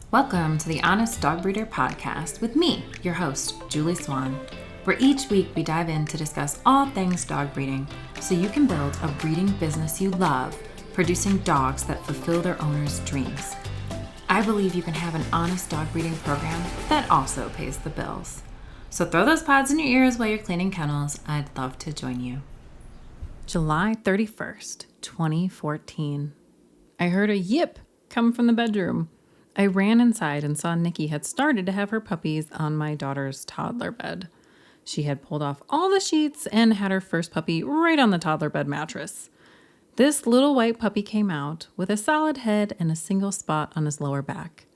Welcome to the Honest Dog Breeder Podcast with me, your host, Julie Swan, where each week we dive in to discuss all things dog breeding so you can build a breeding business you love, producing dogs that fulfill their owners' dreams. I believe you can have an honest dog breeding program that also pays the bills. So throw those pods in your ears while you're cleaning kennels. I'd love to join you. July 31st, 2014. I heard a yip come from the bedroom. I ran inside and saw Nikki had started to have her puppies on my daughter's toddler bed. She had pulled off all the sheets and had her first puppy right on the toddler bed mattress. This little white puppy came out with a solid head and a single spot on his lower back.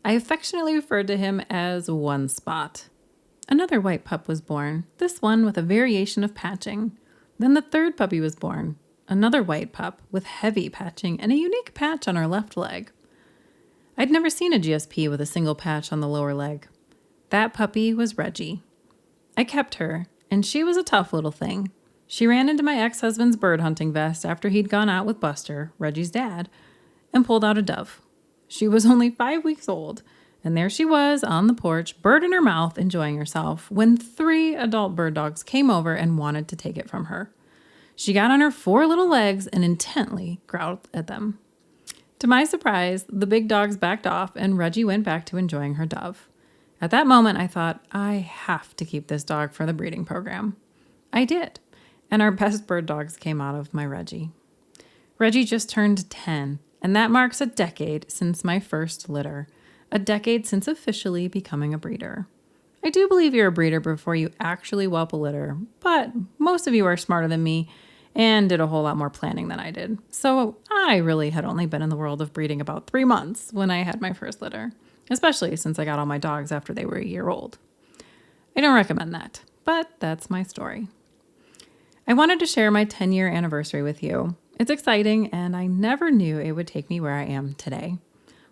I affectionately referred to him as One Spot. Another white pup was born, this one with a variation of patching. Then the third puppy was born, another white pup with heavy patching and a unique patch on her left leg. I'd never seen a GSP with a single patch on the lower leg. That puppy was Reggie. I kept her, and she was a tough little thing. She ran into my ex-husband's bird hunting vest after he'd gone out with Buster, Reggie's dad, and pulled out a dove. She was only 5 weeks old, and there she was on the porch, bird in her mouth, enjoying herself, when 3 adult bird dogs came over and wanted to take it from her. She got on her 4 little legs and intently growled at them. To my surprise, the big dogs backed off and Reggie went back to enjoying her dove. At that moment, I thought, I have to keep this dog for the breeding program. I did, and our best bird dogs came out of my Reggie. Reggie just turned 10, and that marks a decade since my first litter, a decade since officially becoming a breeder. I do believe you're a breeder before you actually whelp a litter, but most of you are smarter than me and did a whole lot more planning than I did. So I really had only been in the world of breeding about 3 months when I had my first litter, especially since I got all my dogs after they were a year old. I don't recommend that, but that's my story. I wanted to share my 10-year anniversary with you. It's exciting, and I never knew it would take me where I am today,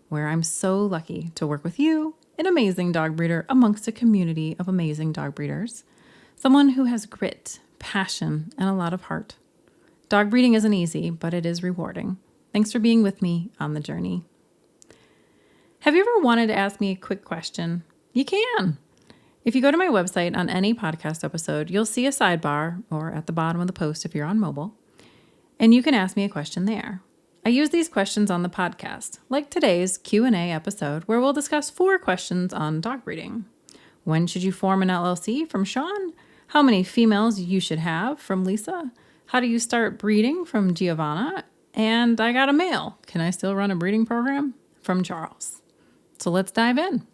where I'm so lucky to work with you, an amazing dog breeder amongst a community of amazing dog breeders, someone who has grit, passion, and a lot of heart. Dog breeding isn't easy, but it is rewarding. Thanks for being with me on the journey. Have you ever wanted to ask me a quick question? You can. If you go to my website on any podcast episode, you'll see a sidebar, or at the bottom of the post if you're on mobile, and you can ask me a question there. I use these questions on the podcast, like today's Q&A episode, where we'll discuss 4 questions on dog breeding. When should you form an LLC? From Sean. How many females you should have? From Lisa. How do you start breeding? From Giovanna. And I got a male. Can I still run a breeding program? From Charles. So let's dive in.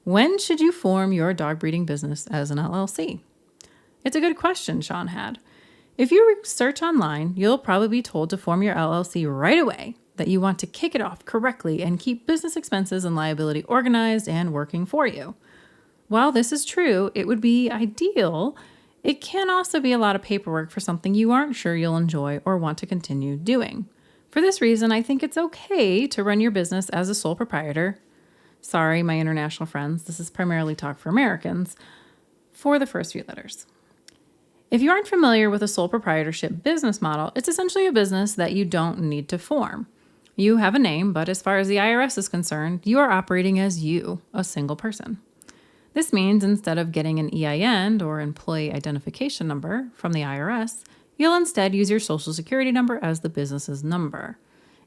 When should you form your dog breeding business as an LLC? It's a good question Sean had. If you search online, you'll probably be told to form your LLC right away, that you want to kick it off correctly and keep business expenses and liability organized and working for you. While this is true, it would be ideal. It can also be a lot of paperwork for something you aren't sure you'll enjoy or want to continue doing. For this reason, I think it's okay to run your business as a sole proprietor. Sorry, my international friends, this is primarily talk for Americans, for the first few letters. If you aren't familiar with a sole proprietorship business model, it's essentially a business that you don't need to form. You have a name, but as far as the IRS is concerned, you are operating as you, a single person. This means instead of getting an EIN or employee identification number from the IRS, you'll instead use your social security number as the business's number.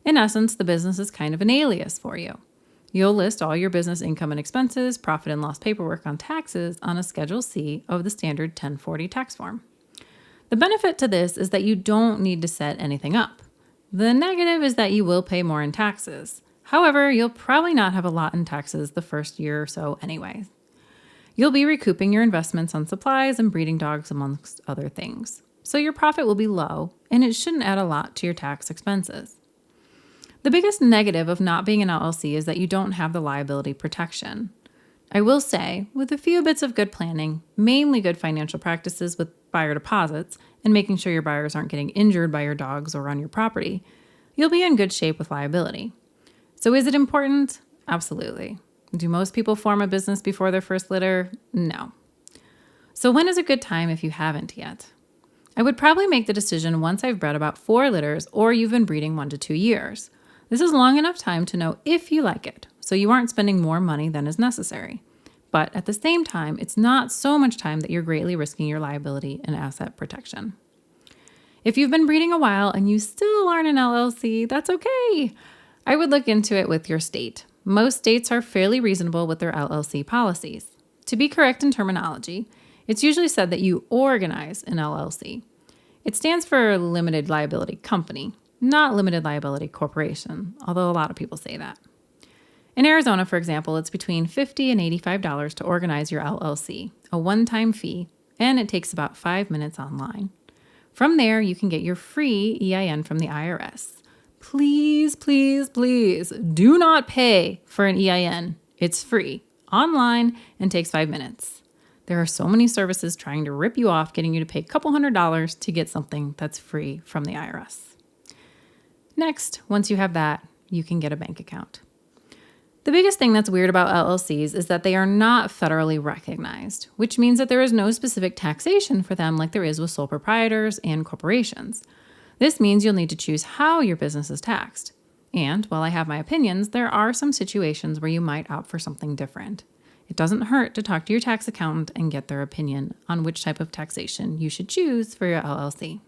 In essence, the business is kind of an alias for you. You'll list all your business income and expenses, profit and loss paperwork on taxes on a Schedule C of the standard 1040 tax form. The benefit to this is that you don't need to set anything up. The negative is that you will pay more in taxes. However, you'll probably not have a lot in taxes the first year or so anyway. You'll be recouping your investments on supplies and breeding dogs amongst other things. So your profit will be low, and it shouldn't add a lot to your tax expenses. The biggest negative of not being an LLC is that you don't have the liability protection. I will say, with a few bits of good planning, mainly good financial practices with buyer deposits, and making sure your buyers aren't getting injured by your dogs or on your property, you'll be in good shape with liability. So is it important? Absolutely. Do most people form a business before their first litter? No. So when is a good time if you haven't yet? I would probably make the decision once I've bred about 4 litters or you've been breeding 1 to 2 years. This is long enough time to know if you like it. so you aren't spending more money than is necessary. But at the same time, it's not so much time that you're greatly risking your liability and asset protection. If you've been breeding a while and you still aren't an LLC, that's okay. I would look into it with your state. Most states are fairly reasonable with their LLC policies. To be correct in terminology, it's usually said that you organize an LLC. It stands for Limited Liability Company, not Limited Liability Corporation, although a lot of people say that. In Arizona, for example, it's between $50 and $85 to organize your LLC, a one-time fee, and it takes about 5 minutes online. From there, you can get your free EIN from the IRS. Please, please, please do not pay for an EIN. It's free, online, and takes 5 minutes. There are so many services trying to rip you off, getting you to pay a couple $100s to get something that's free from the IRS. Next, once you have that, you can get a bank account. The biggest thing that's weird about LLCs is that they are not federally recognized, which means that there is no specific taxation for them like there is with sole proprietors and corporations. This means you'll need to choose how your business is taxed. And while I have my opinions, there are some situations where you might opt for something different. It doesn't hurt to talk to your tax accountant and get their opinion on which type of taxation you should choose for your LLC.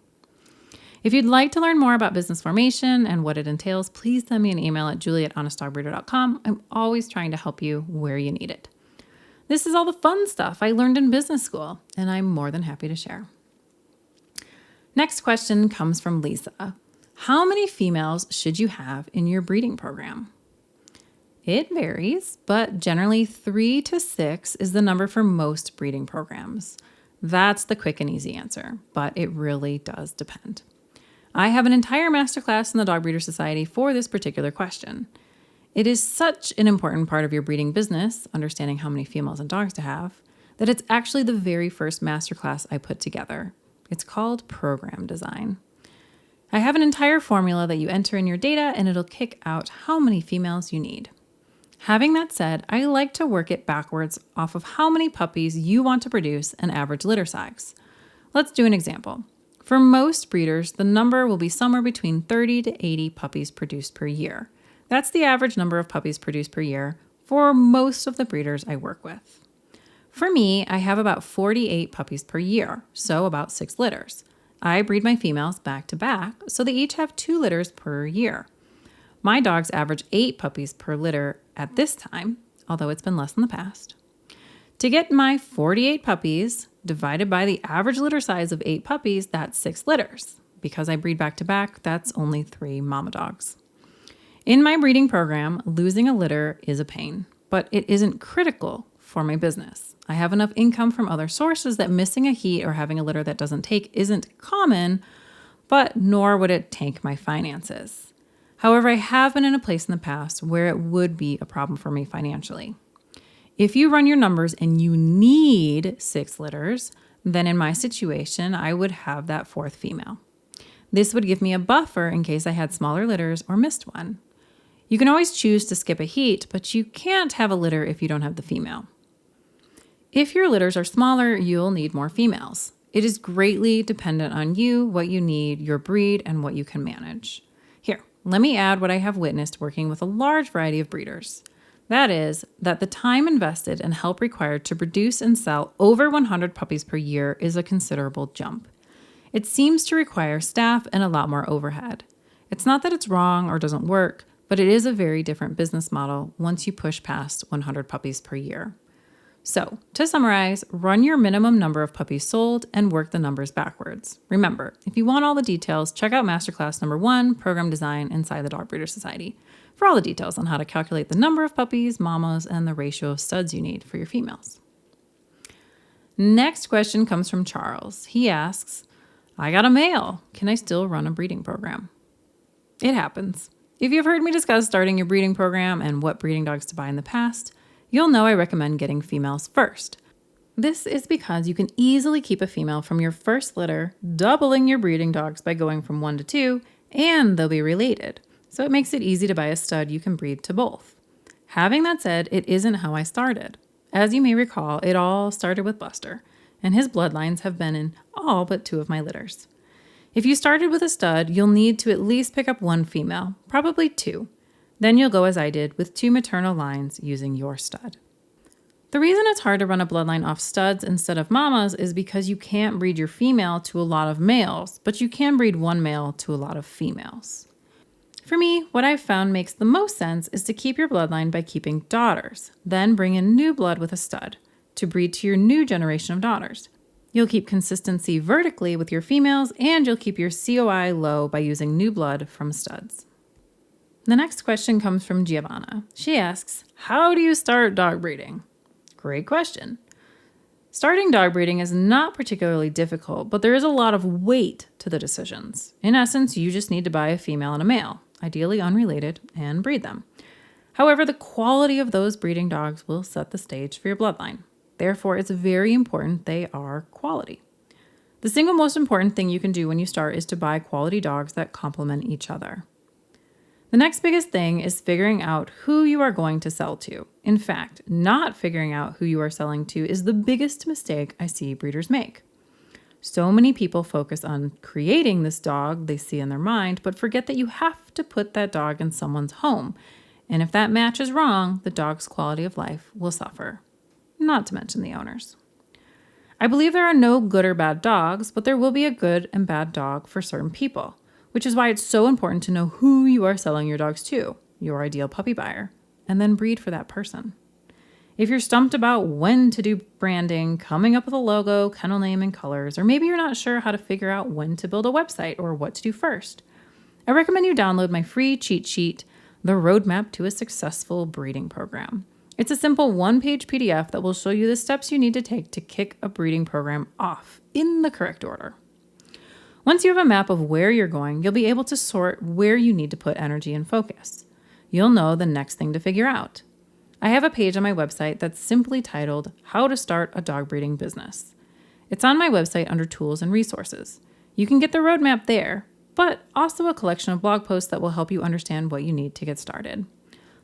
If you'd like to learn more about business formation and what it entails, please send me an email at julie@honestdogbreeder.com. I'm always trying to help you where you need it. This is all the fun stuff I learned in business school, and I'm more than happy to share. Next question comes from Lisa. How many females should you have in your breeding program? It varies, but generally 3 to 6 is the number for most breeding programs. That's the quick and easy answer, but it really does depend. I have an entire masterclass in the Dog Breeder Society for this particular question. It is such an important part of your breeding business, understanding how many females and dogs to have, that it's actually the very first masterclass I put together. It's called Program Design. I have an entire formula that you enter in your data and it'll kick out how many females you need. Having that said, I like to work it backwards off of how many puppies you want to produce and average litter size. Let's do an example. For most breeders, the number will be somewhere between 30 to 80 puppies produced per year. That's the average number of puppies produced per year for most of the breeders I work with. For me, I have about 48 puppies per year, so about 6 litters. I breed my females back to back, so they each have 2 litters per year. My dogs average 8 puppies per litter at this time, although it's been less in the past. To get my 48 puppies divided by the average litter size of 8 puppies, that's 6 litters. Because I breed back to back, that's only 3 mama dogs. In my breeding program, losing a litter is a pain, but it isn't critical for my business. I have enough income from other sources that missing a heat or having a litter that doesn't take isn't common, but nor would it tank my finances. However, I have been in a place in the past where it would be a problem for me financially. If you run your numbers and you need 6 litters, then in my situation, I would have that 4th female. This would give me a buffer in case I had smaller litters or missed one. You can always choose to skip a heat, but you can't have a litter if you don't have the female. If your litters are smaller, you'll need more females. It is greatly dependent on you, what you need, your breed, and what you can manage. Here, let me add what I have witnessed working with a large variety of breeders. That is, that the time invested and help required to produce and sell over 100 puppies per year is a considerable jump. It seems to require staff and a lot more overhead. It's not that it's wrong or doesn't work, but it is a very different business model once you push past 100 puppies per year. So, to summarize, run your minimum number of puppies sold and work the numbers backwards. Remember, if you want all the details, check out Masterclass number 1, Program Design, inside the Dog Breeder Society, for all the details on how to calculate the number of puppies, mamas, and the ratio of studs you need for your females. Next question comes from Charles. He asks, I got a male. Can I still run a breeding program? It happens. If you've heard me discuss starting your breeding program and what breeding dogs to buy in the past, you'll know I recommend getting females first. This is because you can easily keep a female from your first litter, doubling your breeding dogs by going from 1 to 2, and they'll be related. So it makes it easy to buy a stud you can breed to both. Having that said, it isn't how I started. As you may recall, it all started with Buster, and his bloodlines have been in all but 2 of my litters. If you started with a stud, you'll need to at least pick up 1 female, probably 2. Then you'll go as I did with 2 maternal lines using your stud. The reason it's hard to run a bloodline off studs instead of mamas is because you can't breed your female to a lot of males, but you can breed one male to a lot of females. For me, what I've found makes the most sense is to keep your bloodline by keeping daughters, then bring in new blood with a stud to breed to your new generation of daughters. You'll keep consistency vertically with your females, and you'll keep your COI low by using new blood from studs. The next question comes from Giovanna. She asks, how do you start dog breeding? Great question. Starting dog breeding is not particularly difficult, but there is a lot of weight to the decisions. In essence, you just need to buy a female and a male, ideally unrelated, and breed them. However, the quality of those breeding dogs will set the stage for your bloodline. Therefore, it's very important they are quality. The single most important thing you can do when you start is to buy quality dogs that complement each other. The next biggest thing is figuring out who you are going to sell to. In fact, not figuring out who you are selling to is the biggest mistake I see breeders make. So many people focus on creating this dog they see in their mind, but forget that you have to put that dog in someone's home. And if that match is wrong, the dog's quality of life will suffer. Not to mention the owners. I believe there are no good or bad dogs, but there will be a good and bad dog for certain people, which is why it's so important to know who you are selling your dogs to, your ideal puppy buyer, and then breed for that person. If you're stumped about when to do branding, coming up with a logo, kennel name, and colors, or maybe you're not sure how to figure out when to build a website or what to do first, I recommend you download my free cheat sheet, The Roadmap to a Successful Breeding Program. It's a simple 1-page PDF that will show you the steps you need to take to kick a breeding program off in the correct order. Once you have a map of where you're going, you'll be able to sort where you need to put energy and focus. You'll know the next thing to figure out. I have a page on my website that's simply titled, How to Start a Dog Breeding Business. It's on my website under Tools and Resources. You can get the roadmap there, but also a collection of blog posts that will help you understand what you need to get started.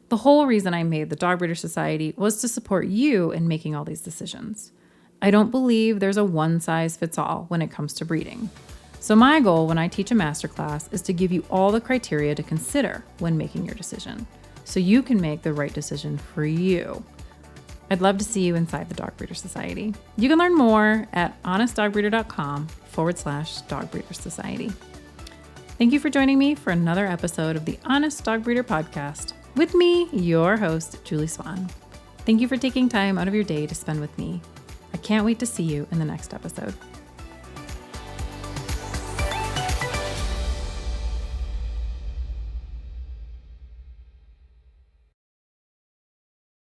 The whole reason I made the Dog Breeder Society was to support you in making all these decisions. I don't believe there's a one-size-fits-all when it comes to breeding. So my goal when I teach a masterclass is to give you all the criteria to consider when making your decision, so you can make the right decision for you. I'd love to see you inside the Dog Breeder Society. You can learn more at honestdogbreeder.com/Dog Breeder Society. Thank you for joining me for another episode of the Honest Dog Breeder Podcast. With me, your host, Julie Swan. Thank you for taking time out of your day to spend with me. I can't wait to see you in the next episode.